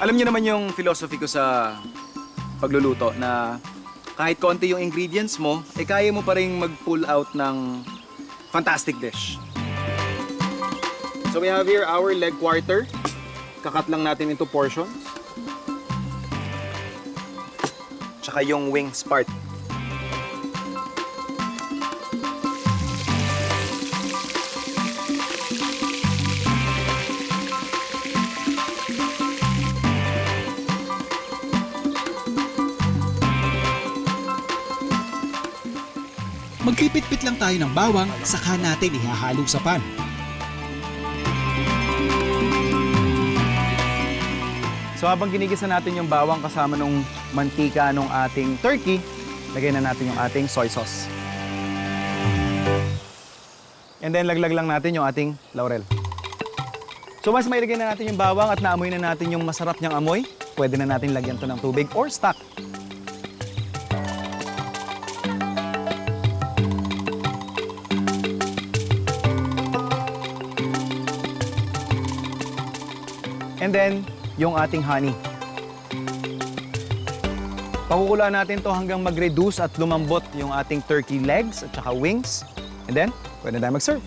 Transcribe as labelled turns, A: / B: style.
A: Alam niyo naman yung philosophy ko sa pagluluto na kahit konti yung ingredients mo, kaya mo pa rin mag-pull out ng fantastic dish. So we have here our leg quarter. Kakat lang natin into portions. Tsaka yung wings part.
B: Magpipit-pit lang tayo ng bawang, saka natin ihahalo sa pan.
A: So habang ginigisa natin yung bawang kasama nung mantika nung ating turkey, lagay na natin yung ating soy sauce. And then laglag lang natin yung ating laurel. So once mailagay na natin yung bawang at naamoy na natin yung masarap niyang amoy, pwede na natin lagyan to ng tubig or stock. And then, yung ating honey. Pakukulaan natin to hanggang mag-reduce at lumambot yung ating turkey legs at saka wings. And then, pwede na tayo mag-serve.